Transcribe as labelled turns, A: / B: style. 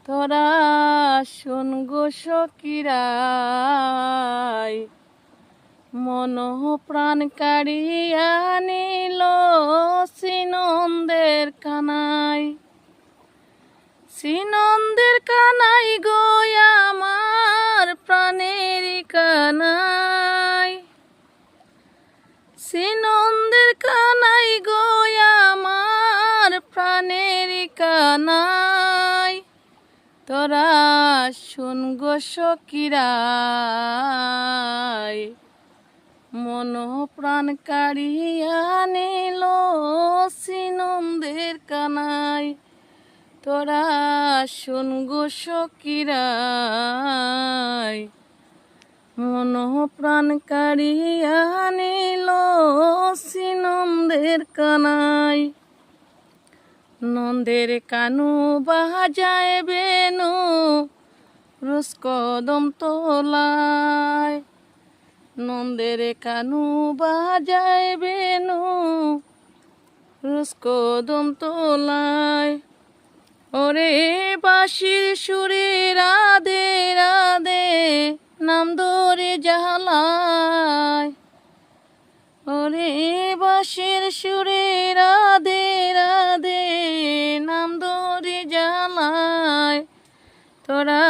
A: তোরা শোন গো সখিরাই, মন প্রাণ কাড়িয়া নিল শ্রীনন্দের কানাই। শ্রীনন্দের কানাই গো আমার প্রাণের কানাই। শ্রীনন্দের কানাই গো আমার প্রাণের কানাই। তোরা শোন গো সখিরাই, মন প্রাণ কাড়িয়া নিল শ্রীনন্দের কানাই। তোরা শোন গো সখিরাই, মন প্রাণ কাড়িয়া নিল শ্রীনন্দের কানাই। নন্দের কানু বাজায় বেনু রোজ কদম তোলায়। নন্দের কানু বাজায় বেনু রোজ কদম তোলায়। ওরে বাঁশির সুরে রাধে রাধে নাম ধরে জ্বালায়। ওরে বাঁশির সুরে রাধে রাধে নাম ধরে জ্বালায়। তোরা